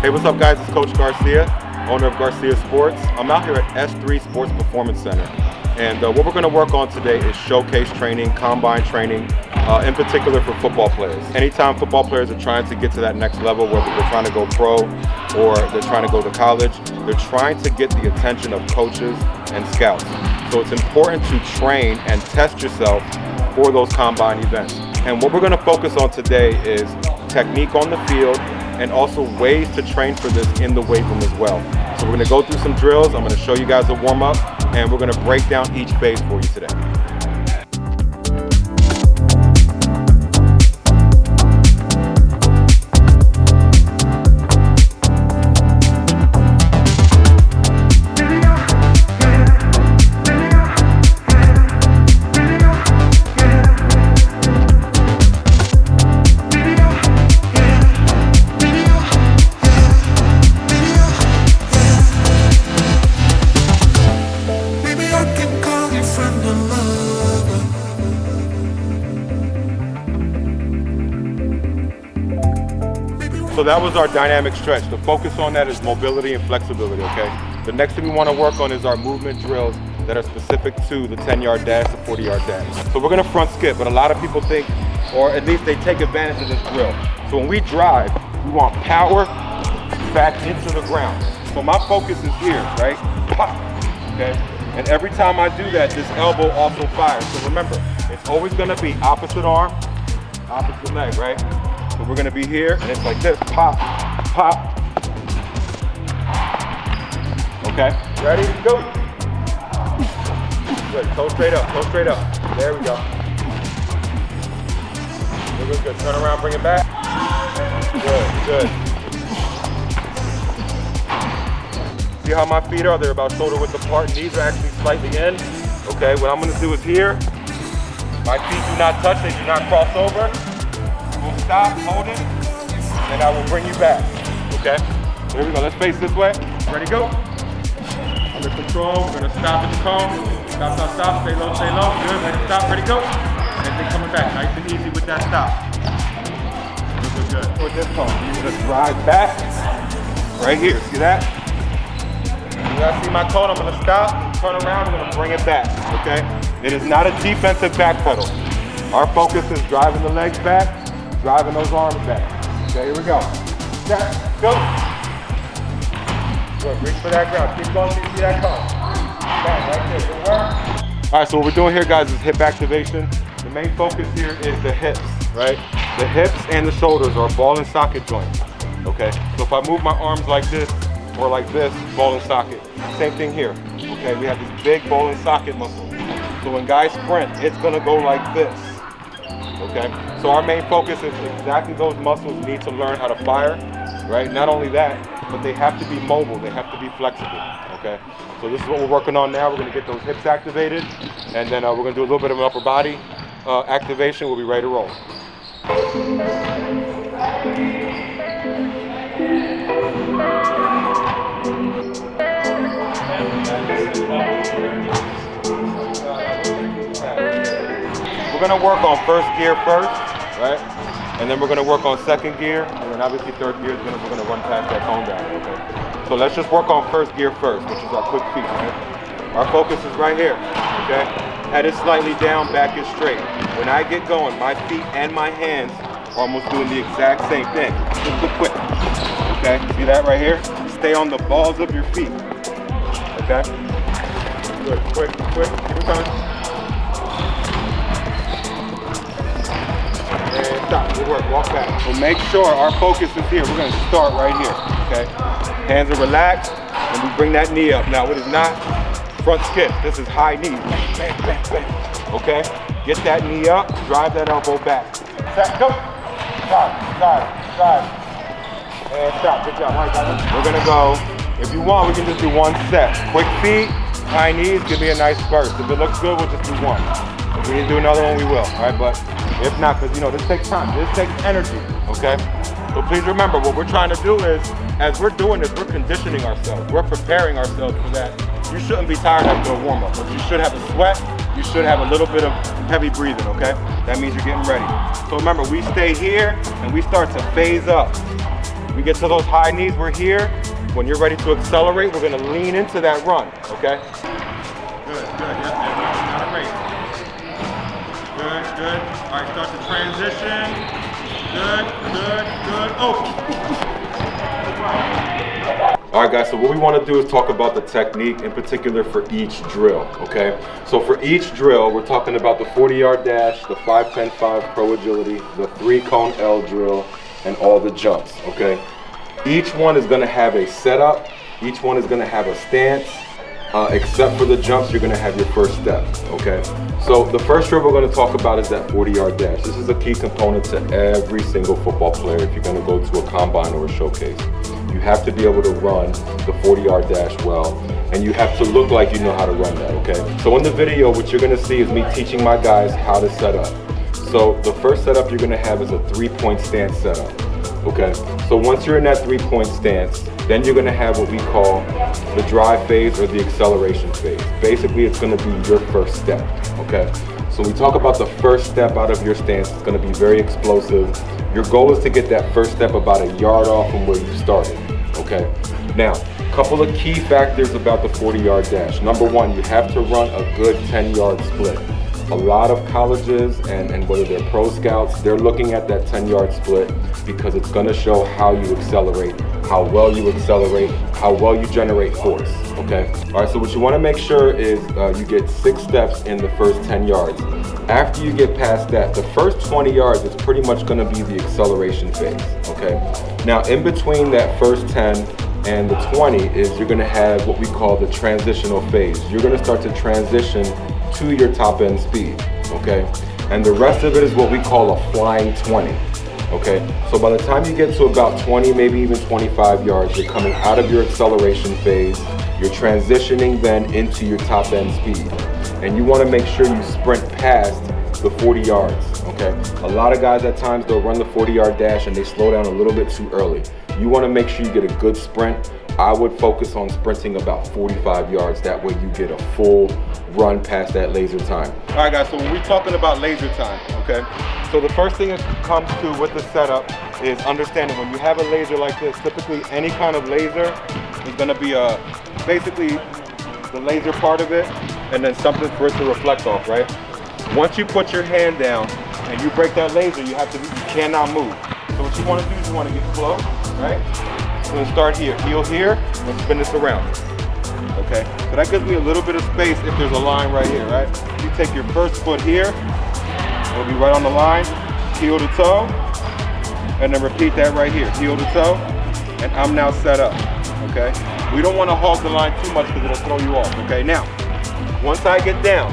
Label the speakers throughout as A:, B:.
A: Hey, what's up guys? It's Coach Garcia, owner of Garcia Sports. I'm out here at S3 Sports Performance Center. And what we're going to work on today is showcase training, combine training, in particular for football players. Anytime football players are trying to get to that next level, whether they're trying to go pro or they're trying to go to college, they're trying to get the attention of coaches and scouts. So it's important to train and test yourself for those combine events. And what we're going to focus on today is technique on the field and also ways to train for this in the weight room as well. So we're going to go through some drills. I'm going to show you guys a warm-up, and we're going to break down each phase for you today. So that was our dynamic stretch. The focus on that is mobility and flexibility, okay? The next thing we want to work on is our movement drills that are specific to the 10-yard dash, the 40-yard dash. So we're going to front skip, but a lot of people think, or at least they take advantage of this drill. So when we drive, we want power back into the ground. So my focus is here, right? Pop, okay? And every time I do that, this elbow also fires. So remember, it's always going to be opposite arm, opposite leg, right? So we're gonna be here, and it's like this, pop, pop. Okay, ready, go. Good, toe straight up, toe straight up. There we go. Good, good, turn around, bring it back. Good, good. See how my feet are? They're about shoulder width apart. Knees are actually slightly in. Okay, what I'm gonna do is here, my feet do not touch, they do not cross over. We'll stop, hold it, and I will bring you back, okay? Here we go, let's face this way. Ready, go. Under control, we're gonna stop at the cone. Stop, stop, stop, stay low, good. Ready, stop, ready, go. And then coming back, nice and easy with that stop. Good, good, good. Toward this cone, you're gonna drive back, right here, see that? You guys see my cone, I'm gonna stop, turn around, I'm gonna bring it back, okay? It is not a defensive back pedal. Our focus is driving the legs back, driving those arms back. Okay, here we go. Step, go. Good, reach for that ground. Keep going, see that cone. Back, right there, good work. All right, so what we're doing here, guys, is hip activation. The main focus here is the hips, right? The hips and the shoulders are ball and socket joints, okay? So if I move my arms like this or like this, ball and socket. Same thing here, okay? We have this big ball and socket muscle. So when guys sprint, it's gonna go like this. Okay, so our main focus is exactly those muscles need to learn how to fire, right? Not only that, but they have to be mobile, they have to be flexible, okay? So this is what we're working on now. We're gonna get those hips activated, and then we're gonna do a little bit of an upper body activation. We'll be ready to roll. We're gonna work on first gear first, right? And then we're gonna work on second gear, and then obviously third gear is we're gonna run past that cone down, okay? So let's just work on first gear first, which is our quick feet, right? Our focus is right here, okay? Head is slightly down, back is straight. When I get going, my feet and my hands are almost doing the exact same thing. Just quick, okay? See that right here? Stay on the balls of your feet, okay? Good, quick, keep it coming. And stop, good work, walk back. So make sure our focus is here. We're gonna start right here, okay? Hands are relaxed, and we bring that knee up. Now, it is not front skip. This is high knee, bang, bang, bang, okay? Get that knee up, drive that elbow back. Set, go. Side. And stop, good job, all right, guys. We're gonna go, if you want, we can just do one set. Quick feet, high knees, give me a nice burst. If it looks good, we'll just do one. If we need to do another one, we will, all right? But if not, because you know, this takes time, this takes energy, okay? So please remember, what we're trying to do is, as we're doing this, we're conditioning ourselves. We're preparing ourselves for that. You shouldn't be tired after a warm-up, but you should have a sweat. You should have a little bit of heavy breathing, okay? That means you're getting ready. So remember, we stay here and we start to phase up. We get to those high knees, we're here. When you're ready to accelerate, we're gonna lean into that run, okay? Good, yep, not a race. Good. All right, start to transition. Good. Oh! All right, guys, so what we want to do is talk about the technique in particular for each drill, okay? So for each drill, we're talking about the 40-yard dash, the 5-10-5 pro agility, the 3-cone L drill, and all the jumps, okay? Each one is going to have a setup. Each one is going to have a stance. Except for the jumps, you're going to have your first step, okay? So the first drill we're going to talk about is that 40-yard dash. This is a key component to every single football player if you're going to go to a combine or a showcase. You have to be able to run the 40-yard dash well, and you have to look like you know how to run that, okay? So in the video, what you're going to see is me teaching my guys how to set up. So the first setup you're going to have is a 3-point stance setup, okay? So once you're in that 3-point stance, then you're going to have what we call the drive phase or the acceleration phase. Basically, it's going to be your first step, okay? So we talk about the first step out of your stance. It's going to be very explosive. Your goal is to get that first step about a yard off from where you started, okay? Now, a couple of key factors about the 40-yard dash. Number one, you have to run a good 10-yard split. A lot of colleges and whether they're pro scouts, they're looking at that 10-yard split because it's going to show how you accelerate, how well you accelerate, how well you generate force, okay? All right, so what you want to make sure is you get 6 steps in the first 10 yards. After you get past that, the first 20 yards is pretty much going to be the acceleration phase, okay? Now, in between that first 10 and the 20 is you're going to have what we call the transitional phase. You're going to start to transition to your top end speed, okay? And the rest of it is what we call a flying 20, okay? So by the time you get to about 20, maybe even 25 yards, you're coming out of your acceleration phase, you're transitioning then into your top end speed. And you want to make sure you sprint past the 40 yards, okay? A lot of guys at times, they'll run the 40-yard dash and they slow down a little bit too early. You want to make sure you get a good sprint. I would focus on sprinting about 45 yards. That way you get a full run past that laser time. All right, guys, so when we're talking about laser time, okay? So the first thing that comes to with the setup is understanding when you have a laser like this, typically any kind of laser is going to be basically the laser part of it and then something for it to reflect off, right? Once you put your hand down and you break that laser, you cannot move. So what you want to do is you want to get close, right? So then start here, heel here, and spin this around. Okay, so that gives me a little bit of space if there's a line right here, right? You take your first foot here, it'll be right on the line, heel to toe, and then repeat that right here, heel to toe, and I'm now set up, okay? We don't want to hog the line too much because it'll throw you off, okay? Now, once I get down,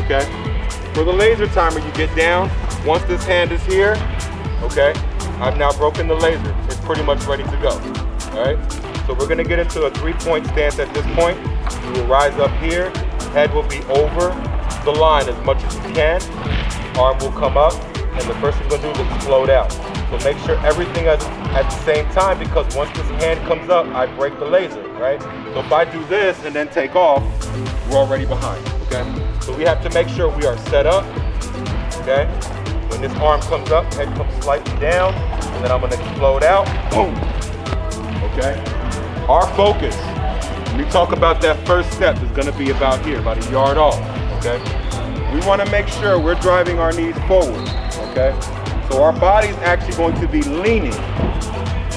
A: okay, for the laser timer, you get down. Once this hand is here, okay, I've now broken the laser. It's pretty much ready to go, all right? So we're gonna get into a 3-point stance at this point. You will rise up here, head will be over the line as much as you can, arm will come up, and the first thing we're gonna do is explode out. So make sure everything is at the same time because once this hand comes up, I break the laser, right? So if I do this and then take off, we're already behind, okay? So we have to make sure we are set up, okay? When this arm comes up, head comes slightly down, and then I'm gonna explode out, boom, okay? Our focus, when we talk about that first step, is gonna be about here, about a yard off, okay? We wanna make sure we're driving our knees forward, okay? So our body's actually going to be leaning,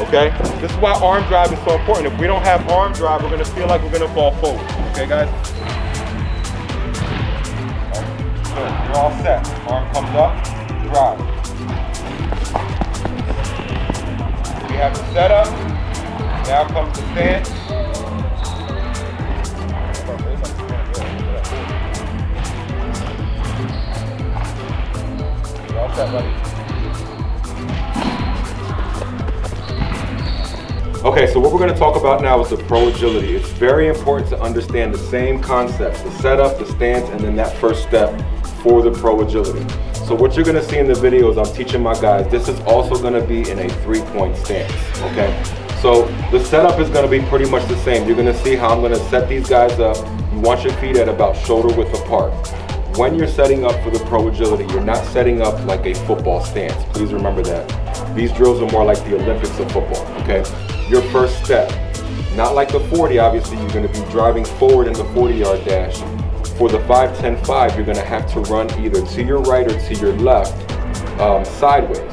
A: okay? This is why arm drive is so important. If we don't have arm drive, we're gonna feel like we're gonna fall forward, okay guys? All right, good, you're all set. Arm comes up, drive. We have the setup, now comes the stance. You're all set, buddy. Okay, so what we're going to talk about now is the pro agility. It's very important to understand the same concepts, the setup, the stance, and then that first step for the pro agility. So what you're going to see in the video is I'm teaching my guys, this is also going to be in a 3-point stance, okay? So the setup is going to be pretty much the same. You're going to see how I'm going to set these guys up. You want your feet at about shoulder width apart. When you're setting up for the pro agility, you're not setting up like a football stance. Please remember that. These drills are more like the Olympics of football, okay? Your first step, not like the 40, obviously you're gonna be driving forward in the 40-yard dash. For the 5-10-5, you're gonna have to run either to your right or to your left, sideways.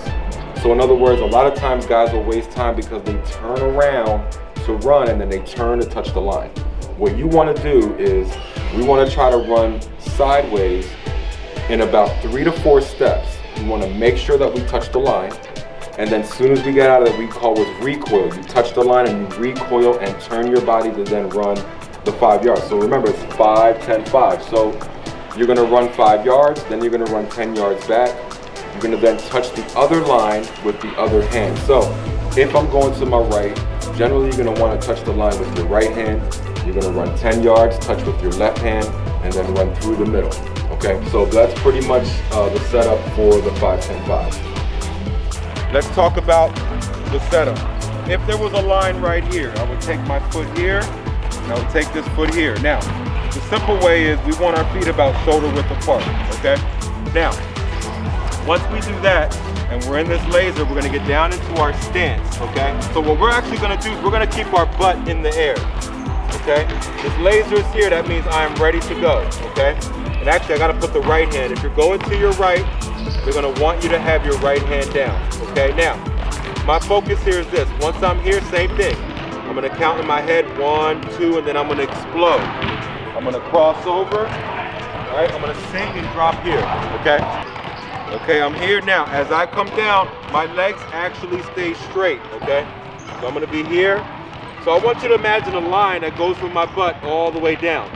A: So in other words, a lot of times guys will waste time because they turn around to run and then they turn to touch the line. What you wanna do is, we wanna try to run sideways in about 3 to 4 steps. We wanna make sure that we touch the line, and then as soon as we get out of that, we call what's recoil. You touch the line and you recoil and turn your body to then run the 5 yards. So remember, it's 5-10-5. So you're gonna run 5 yards, then you're gonna run 10 yards back. You're gonna then touch the other line with the other hand. So if I'm going to my right, generally you're gonna wanna touch the line with your right hand. You're gonna run 10 yards, touch with your left hand, and then run through the middle. Okay, so that's pretty much the setup for the 5-10-5. Let's talk about the setup. If there was a line right here, I would take my foot here, and I would take this foot here. Now, the simple way is we want our feet about shoulder width apart, okay? Now, once we do that, and we're in this laser, we're gonna get down into our stance, okay? So what we're actually gonna do is we're gonna keep our butt in the air, okay? This laser is here, that means I'm ready to go, okay? And actually, I gotta put the right hand. If you're going to your right, they're gonna want you to have your right hand down, okay? Now, my focus here is this. Once I'm here, same thing. I'm gonna count in my head, 1, 2, and then I'm gonna explode. I'm gonna cross over, all right? I'm gonna sink and drop here, okay? Okay, I'm here now. As I come down, my legs actually stay straight, okay? So I'm gonna be here. So I want you to imagine a line that goes from my butt all the way down,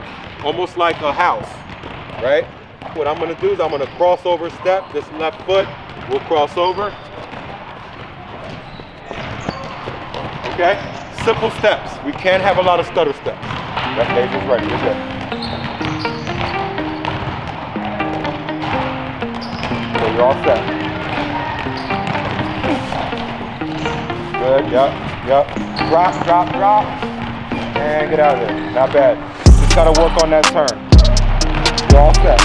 A: almost like a house, right? What I'm gonna do is I'm gonna cross over step. This left foot will cross over. Okay? Simple steps. We can't have a lot of stutter steps. That laser's ready, you're good. So you're all set. Good, yep. Drop, drop, drop. And get out of there. Not bad. Just gotta work on that turn. You're all set.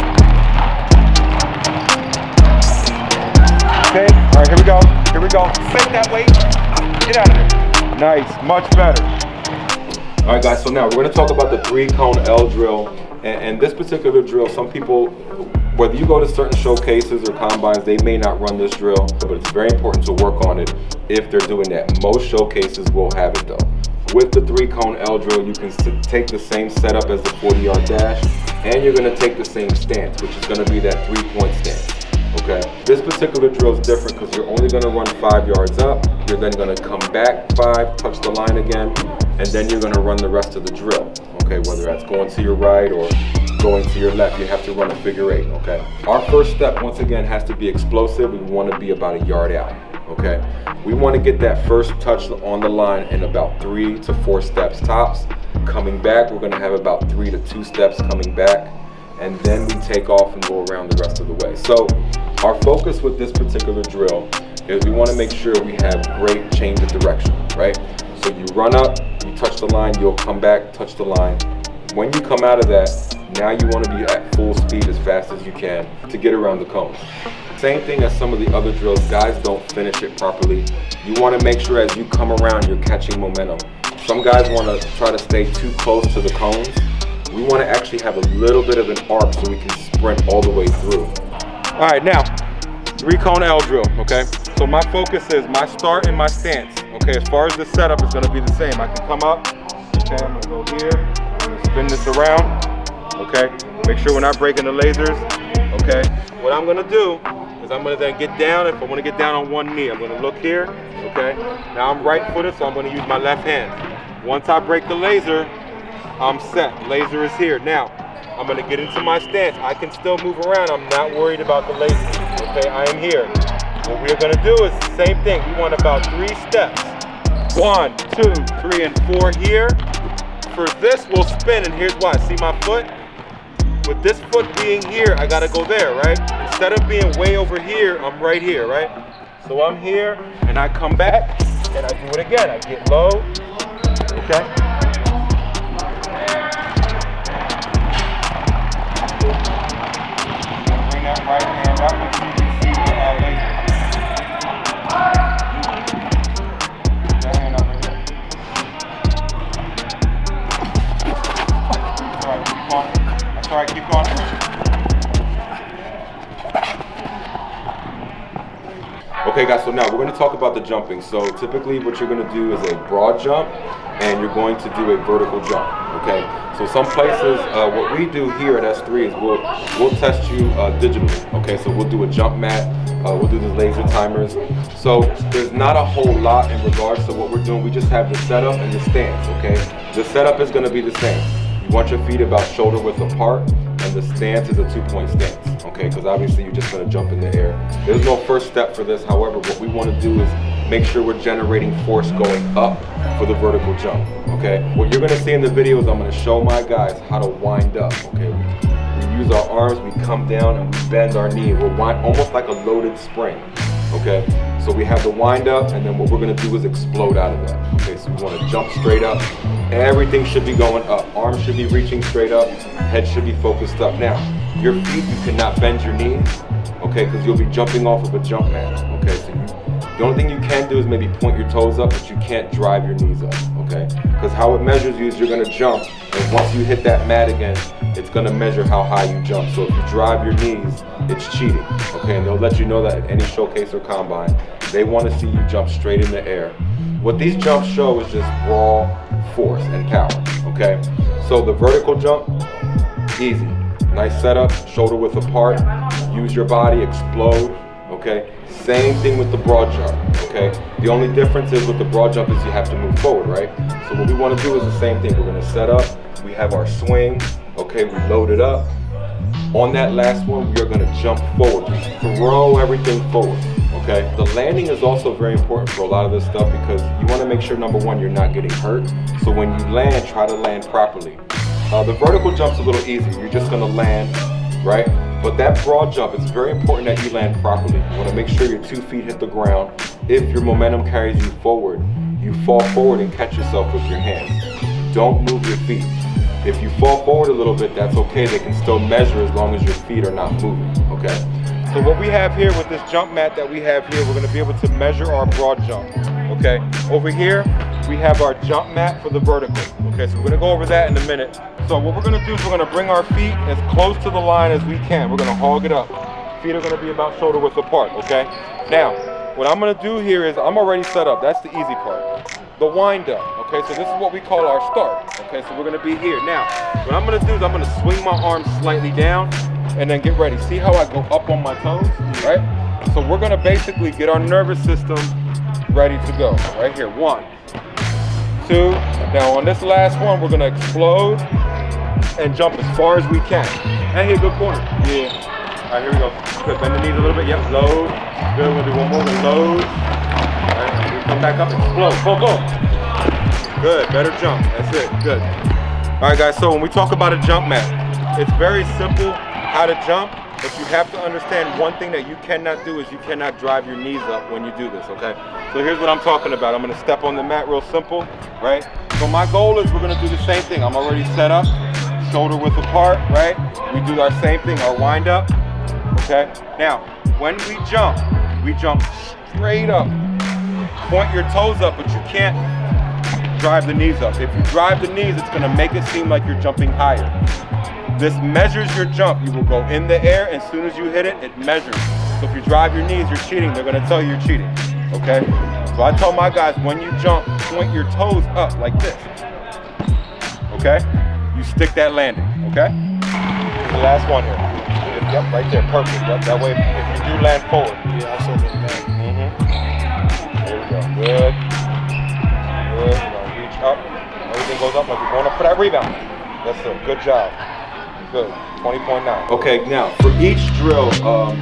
A: Okay, all right, here we go. Sink that weight, get out of there. Nice, much better. All right, guys, so now we're gonna talk about the 3-cone L drill. And this particular drill, some people, whether you go to certain showcases or combines, they may not run this drill, but it's very important to work on it if they're doing that. Most showcases will have it though. With the 3-cone L drill, you can take the same setup as the 40-yard dash, and you're gonna take the same stance, which is gonna be that 3-point stance. Okay, this particular drill is different because you're only going to run 5 yards up. You're then going to come back 5, touch the line again, and then you're going to run the rest of the drill. Okay, whether that's going to your right or going to your left, you have to run a figure 8. Okay, our first step once again has to be explosive. We want to be about a yard out. Okay, we want to get that first touch on the line in about 3 to 4 steps tops. Coming back, we're going to have about 3 to 2 steps coming back, and then we take off and go around the rest of the way. So our focus with this particular drill is we want to make sure we have great change of direction, right? So you run up, you touch the line, you'll come back, touch the line. When you come out of that, now you want to be at full speed as fast as you can to get around the cone. Same thing as some of the other drills, guys don't finish it properly. You want to make sure as you come around, you're catching momentum. Some guys want to try to stay too close to the cones. We want to actually have a little bit of an arc so we can sprint all the way through. All right, now, 3-cone L drill, okay? So my focus is my start and my stance, okay? As far as the setup is gonna be the same. I can come up, okay, I'm gonna go here, I'm gonna spin this around, okay? Make sure we're not breaking the lasers, okay? What I'm gonna do is I'm gonna then get down. If I wanna get down on one knee, I'm gonna look here, okay? Now I'm right-footed, so I'm gonna use my left hand. Once I break the laser, I'm set. Laser is here. Now, I'm gonna get into my stance. I can still move around. I'm not worried about the laser. Okay, I am here. What we're gonna do is the same thing. We want about 3 steps. 1, 2, 3, and 4 here. For this, we'll spin, and here's why. See my foot? With this foot being here, I gotta go there, right? Instead of being way over here, I'm right here, right? So I'm here, and I come back, and I do it again. I get low, okay? Bring that right hand up and see the laser. Okay guys, so now we're going to talk about the jumping. So typically what you're going to do is a broad jump and you're going to do a vertical jump, okay? So some places, what we do here at S3 is we'll test you digitally, okay? So we'll do a jump mat, we'll do the laser timers. So there's not a whole lot in regards to what we're doing. We just have the setup and the stance, okay? The setup is going to be the same. You want your feet about shoulder width apart, and the stance is a 2-point stance, okay? Because obviously you're just going to jump in the air. There's no first step for this. However, what we want to do is make sure we're generating force going up for the vertical jump, okay? What you're going to see in the video is I'm going to show my guys how to wind up, okay? We use our arms, we come down, and we bend our knee. We're almost like a loaded spring, okay? So we have the wind up, and then what we're going to do is explode out of that, okay? So we want to jump straight up. Everything should be going up. Arms should be reaching straight up. Head should be focused up. Now, your feet, you cannot bend your knees, okay, because you'll be jumping off of a jump mat, okay? So the only thing you can do is maybe point your toes up, but you can't drive your knees up, okay? Because how it measures you is you're going to jump, and once you hit that mat again, it's going to measure how high you jump. So if you drive your knees, it's cheating, okay? And they'll let you know that at any showcase or combine, they want to see you jump straight in the air. What these jumps show is just raw force and power, okay? So the vertical jump, easy. Nice setup, shoulder width apart, use your body, explode, okay? Same thing with the broad jump, okay? The only difference is with the broad jump is you have to move forward, right? So what we want to do is the same thing. We're going to set up, we have our swing, okay? We load it up. On that last one, we are going to jump forward. We throw everything forward. Okay. The landing is also very important for a lot of this stuff because you want to make sure, number one, you're not getting hurt. So when you land, try to land properly. The vertical jump's a little easier. You're just going to land, right? But that broad jump, it's very important that you land properly. You want to make sure your 2 feet hit the ground. If your momentum carries you forward, you fall forward and catch yourself with your hands. Don't move your feet. If you fall forward a little bit, that's okay. They can still measure as long as your feet are not moving, okay? So what we have here with this jump mat that we have here, we're going to be able to measure our broad jump, okay? Over here, we have our jump mat for the vertical, okay? So we're going to go over that in a minute. So what we're going to do is we're going to bring our feet as close to the line as we can. We're going to hog it up. Feet are going to be about shoulder width apart, okay? Now, what I'm going to do here is I'm already set up. That's the easy part. The wind up, okay? So this is what we call our start, okay? So we're going to be here. Now, what I'm going to do is I'm going to swing my arms slightly down and then get ready. See how I go up on my toes, right? So we're gonna basically get our nervous system ready to go, right here. 1, 2, now on this last one, we're gonna explode and jump as far as we can. And hit good corner, yeah. All right, here we go. Good, bend the knees a little bit, yep, load. Good, we'll do one more, load. All right, we come back up, explode, boom, boom. Good, better jump, that's it, good. All right guys, so when we talk about a jump mat, it's very simple how to jump, but you have to understand one thing that you cannot do is you cannot drive your knees up when you do this, okay? So here's what I'm talking about. I'm gonna step on the mat real simple, right? So my goal is we're gonna do the same thing. I'm already set up, shoulder width apart, right? We do our same thing, our wind up, okay? Now, when we jump straight up. Point your toes up, but you can't drive the knees up. If you drive the knees, it's gonna make it seem like you're jumping higher. This measures your jump. You will go in the air, and as soon as you hit it, it measures. So if you drive your knees, you're cheating. They're gonna tell you you're cheating, okay? So I tell my guys, when you jump, point your toes up like this, okay? You stick that landing, okay? The last one here. Yep, right there, perfect. Yep, that way, if you do land forward.
B: Yeah, I saw that.
A: There we go, good. Good, you're gonna reach up. Everything goes up like you're going up for that rebound. That's it, good job. Good, 20.9. Okay, now for each drill,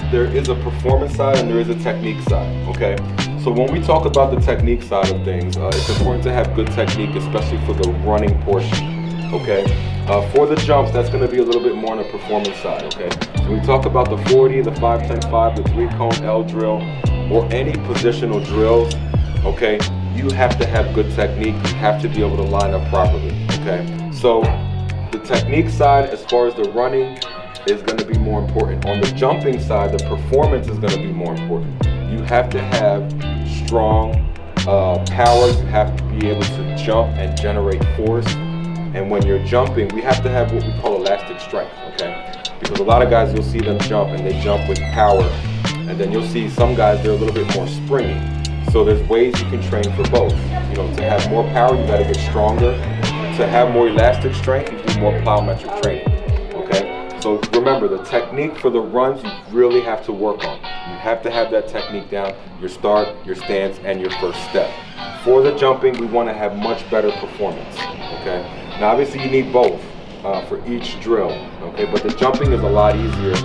A: there is a performance side and there is a technique side, okay? So when we talk about the technique side of things, it's important to have good technique, especially for the running portion, okay? For the jumps, that's gonna be a little bit more on the performance side, okay? So we talk about the 40, the 5-10-5, the 3-cone L drill, or any positional drills, okay? You have to have good technique, you have to be able to line up properly, okay? So the technique side, as far as the running, is going to be more important. On the jumping side, the performance is going to be more important. You have to have strong power, you have to be able to jump and generate force. And when you're jumping, we have to have what we call elastic strength, okay? Because a lot of guys, you'll see them jump and they jump with power, And then you'll see some guys, they're a little bit more springy. So there's ways you can train for both. You know, to have more power, you gotta get stronger. To have more elastic strength, you do more plyometric training, okay? So remember, the technique for the runs, you really have to work on. You have to have that technique down, your start, your stance, and your first step. For the jumping, we wanna have much better performance, okay? Now obviously you need both for each drill, okay? But the jumping is a lot easier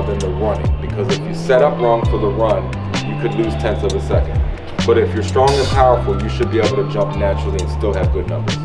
A: than the running, because if you set up wrong for the run, you could lose tenths of a second. But if you're strong and powerful, you should be able to jump naturally and still have good numbers.